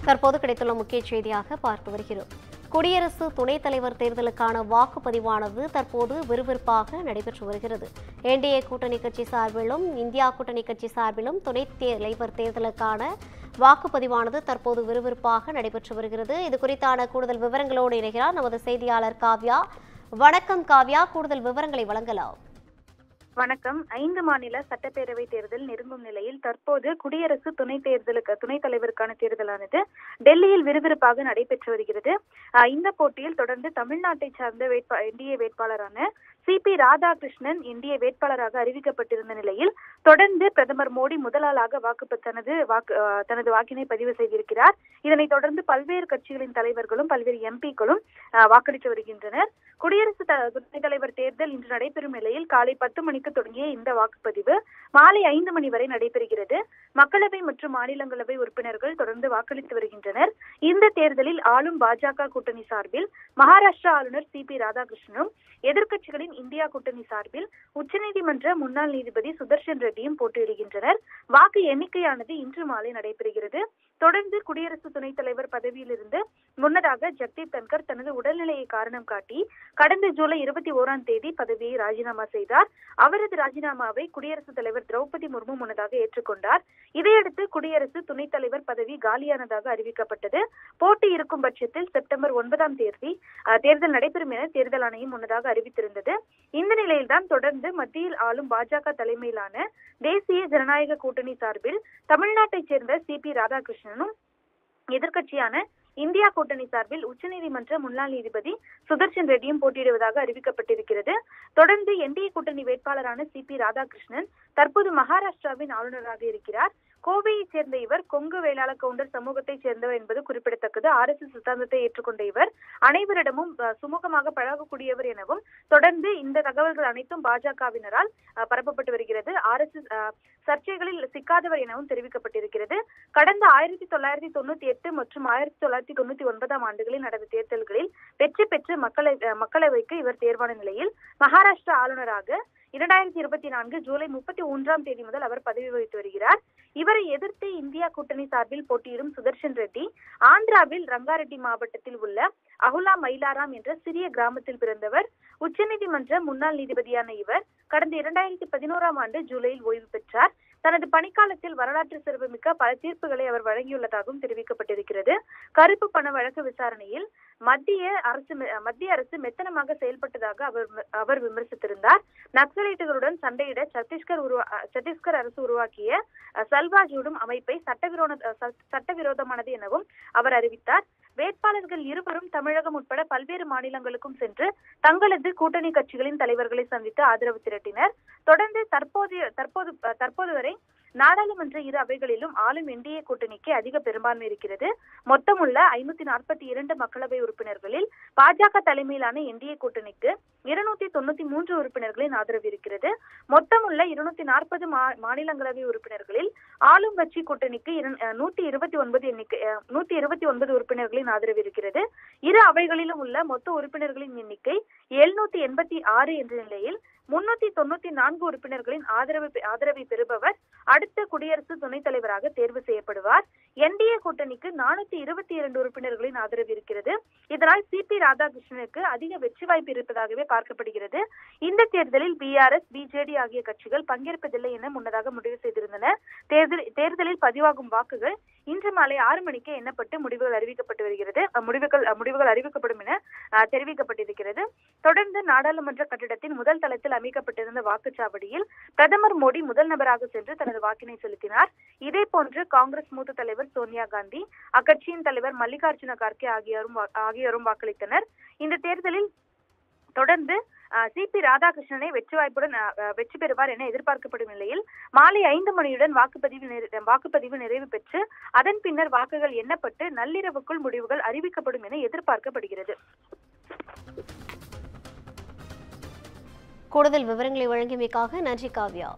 தற்போது கிடைத்துள்ள முக்கிய செய்தியாக பார்த்து வருகிறோம். குடியரசு துணைத் தலைவர் தேர்தலுக்கான வாக்குப்பதிவானது தற்போது விறுவிறுப்பாக நடைபெற்று வருகிறது. என்டிஏ கூட்டணி கட்சி சார்பிலும் இந்தியா கூட்டணி கட்சி சார்பிலும் துணைத் தலைவர் தேர்தலுக்கான வாக்குப்பதிவானது தற்போது விறுவிறுப்பாக நடைபெற்று வருகிறது. இது குறித்தான கூடுதல் விவரங்களோடு இணைகிறார் நமது செய்தியாளர் காவ்யா. வணக்கம் காவ்யா, கூடுதல் விவரங்களை வழங்கலாம். வணக்கம். 5 மாநில சட்டப்பேரவை தேர்தல் நெருங்கும் நிலையில் தற்போது குடியரசு துணைத் தலைவருக்கான தேர்தலானது டெல்லியில் விறுவிறுப்பாக நடைபெற்று வருகிறது. இந்த போட்டியில் தொடர்ந்து தமிழ்நாட்டை சார்ந்த என்டிஏ வேட்பாளரான சிபி ராதாகிருஷ்ணன் என்டிஏ வேட்பாளராக அறிவிக்கப்பட்டிருந்த நிலையில் தொடர்ந்து பிரதமர் மோடி முதலாளாக தனது வாக்கினை பதிவு செய்திருக்கிறார். இதனைத் தொடர்ந்து பல்வேறு கட்சிகளின் தலைவர்களும் பல்வேறு எம்பிக்களும் வாக்களித்து வருகின்றனர். குடியரசு துணைத் தலைவர் தேர்தல் இன்று நடைபெறும் நிலையில் காலை 10 மணிக்கு தொடங்கிய இந்த வாக்குப்பதிவு மாலை 5 மணி வரை நடைபெறுகிறது. மக்களவை மற்றும் மாநிலங்களவை உறுப்பினர்கள் தொடர்ந்து வாக்களித்து வருகின்றனர். இந்த தேர்தலில் ஆளும் பாஜக கூட்டணி சார்பில் மகாராஷ்டிரா ஆளுநர் சிபி ராதாகிருஷ்ணனும், எதிர்க்கட்சிகளின் இந்தியா கூட்டணி சார்பில் உச்சநீதிமன்ற முன்னாள் நீதிபதி சுதர்ஷன் ரெட்டியும் போட்டியிடுகின்றனர். வாக்கு எண்ணிக்கையானது இன்று மாலை நடைபெறுகிறது. தொடர்ந்து குடியரசு துணைத் தலைவர் பதவியிலிருந்து முன்னதாக ஜக்தீப் தன்கர் தனது உடல்நிலையை காரணம் காட்டி கடந்த ஜூலை 21ஆம் தேதி பதவியை ராஜினாமா செய்தார். அவரது ராஜினாமாவை குடியரசுத் தலைவர் திரௌபதி முர்மு முன்னதாக ஏற்றுக்கொண்டார். இதையடுத்து குடியரசு துணைத் தலைவர் பதவி காலியானதாக அறிவிக்கப்பட்டது. போட்டி இருக்கும் பட்சத்தில் செப்டம்பர் 9ஆம் தேதி தேர்தல் நடைபெறும் என தேர்தல் ஆணையம் முன்னதாக அறிவித்திருந்தது. இந்த நிலையில்தான் தொடர்ந்து மத்தியில் ஆளும் பாஜக தலைமையிலான தேசிய ஜனநாயக கூட்டணி சார்பில் தமிழ்நாட்டைச் சேர்ந்த சிபி ராதாகிருஷ்ணனும், எதிர்க்கட்சியான இந்தியா கூட்டணி சார்பில் உச்சநீதிமன்ற முன்னாள் நீதிபதி சுதர்ஷன் ரெட்டியும் போட்டியிடுவதாக அறிவிக்கப்பட்டிருக்கிறது. தொடர்ந்து என்டிஏ கூட்டணி வேட்பாளரான சிபி ராதாகிருஷ்ணன் தற்போது மகாராஷ்டிராவின் ஆளுநராக இருக்கிறார். கோவையைச் சேர்ந்த இவர் கொங்கு வேளாள கவுண்டர் சமூகத்தைச் சேர்ந்தவர் என்பது குறிப்பிடத்தக்கது. RSS சித்தாந்தத்தை ஏற்றுக்கொண்ட இவர் அனைவரிடமும் சுமூகமாக பழகக்கூடியவர் எனவும் தொடர்ந்து இந்த தகவல்கள் அனைத்தும் பாஜகவினரால் பரப்பப்பட்டு வருகிறது. RSS சர்ச்சைகளில் சிக்காதவர் எனவும் தெரிவிக்கப்பட்டிருக்கிறது. கடந்த 1998 மற்றும் 1999ஆம் ஆண்டுகளில் நடந்த தேர்தல்களில் வெற்றி பெற்று மக்களவைக்கு இவர் தேர்வான நிலையில் மகாராஷ்டிரா ஆளுநராக 2024 ஜூலை 31ஆம் தேதி முதல் அவர் பதவி வகித்து வருகிறார். இவரை எதிர்த்து இந்தியா கூட்டணி சார்பில் போட்டியிடும் சுதர்ஷன் ரெட்டி ஆந்திராவில் ரங்காரெட்டி மாவட்டத்தில் உள்ள அகுலா மயிலாராம் என்ற சிறிய கிராமத்தில் பிறந்தவர். உச்சநீதிமன்ற முன்னாள் நீதிபதியான இவர் கடந்த 2011ஆம் ஆண்டு ஜூலையில் ஓய்வு பெற்றார். தனது பணிக்காலத்தில் வரலாற்று சிறப்புமிக்க பல தீர்ப்புகளை அவர் வழங்கியுள்ளதாகவும் தெரிவிக்கப்பட்டிருக்கிறது. கருப்பு பண வழக்கு விசாரணையில் மத்திய அரசு மெத்தனமாக செயல்பட்டதாக அவர் விமர்சித்திருந்தார். நக்சலைட்டுகளுடன் சண்டையிட சத்தீஸ்கர் அரசு உருவாக்கிய சல்வாஜூடும் அமைப்பை சட்டவிரோதமானது எனவும் அவர் அறிவித்தார். வேட்பாளர்கள் இருவரும் தமிழகம் உட்பட பல்வேறு மாநிலங்களுக்கும் சென்று தங்களது கூட்டணி கட்சிகளின் தலைவர்களை சந்தித்து ஆதரவு திரட்டினர். தொடர்ந்து தற்போது வரை நாடாளுமன்ற இரு அவைகளிலும் ஆளும் என்டிஏ கூட்டணிக்கு அதிக பெரும்பான்மை இருக்கிறது. மொத்தமுள்ள 542 மக்களவை உறுப்பினர்களில் பாஜக தலைமையிலான என்டிஏ கூட்டணிக்கு 293 உறுப்பினர்களின் ஆதரவு இருக்கிறது. மொத்தமுள்ள 240 மாநிலங்களவை உறுப்பினர்களில் ஆளும் கட்சி கூட்டணிக்கு 129 உறுப்பினர்களின் ஆதரவு இருக்கிறது. இரு அவைகளிலும் உள்ள மொத்த உறுப்பினர்களின் எண்ணிக்கை 786 என்ற நிலையில் 394 உறுப்பினர்களின் ஆதரவை பெறுபவர் அடுத்த குடியரசு துணைத் தலைவராக தேர்வு செய்யப்படுவார். என்டிஏ கூட்டணிக்கு 422 உறுப்பினர்களின் ஆதரவு இருக்கிறது. இதனால் சிபி ராதாகிருஷ்ணனுக்கு அதிக வெற்றி வாய்ப்பு இருப்பதாகவே பார்க்கப்படுகிறது. இந்த தேர்தலில் BRS, BJD ஆகிய கட்சிகள் பங்கேற்பதில்லை என முன்னதாக முடிவு செய்திருந்தன. தேர்தலில் பதிவாகும் வாக்குகள் இன்று மாலை 6 மணிக்கு எண்ணப்பட்டு முடிவுகள் அறிவிக்கப்படும் என தெரிவிக்கப்பட்டிருக்கிறது. தொடர்ந்து நாடாளுமன்ற கட்டிடத்தின் முதல் தளத்தில் அமைக்கப்பட்டிருந்த வாக்குச்சாவடியில் பிரதமர் மோடி முதல் நபராக சென்று தனது வாக்கினை செலுத்தினார். இதே போன்று காங்கிரஸ் மூத்த தலைவர் சோனியா காந்தி, அக்கட்சியின் தலைவர் மல்லிகார்ஜுன கார்கே ஆகியோரும் வாக்களித்தனர். இந்த தேர்தலில் தொடர்ந்து சிபி ராதாகிருஷ்ணனை வெற்றி பெறுவார் என எதிர்பார்க்கப்படும் நிலையில் மாலை 5 மணியுடன் வாக்குப்பதிவு நிறைவு பெற்று அதன் பின்னர் வாக்குகள் எண்ணப்பட்டு நள்ளிரவுக்குள் முடிவுகள் அறிவிக்கப்படும் என எதிர்பார்க்கப்படுகிறது. கூடுதல் விவரங்களை வழங்கியமைக்காக நன்றி காவ்யா.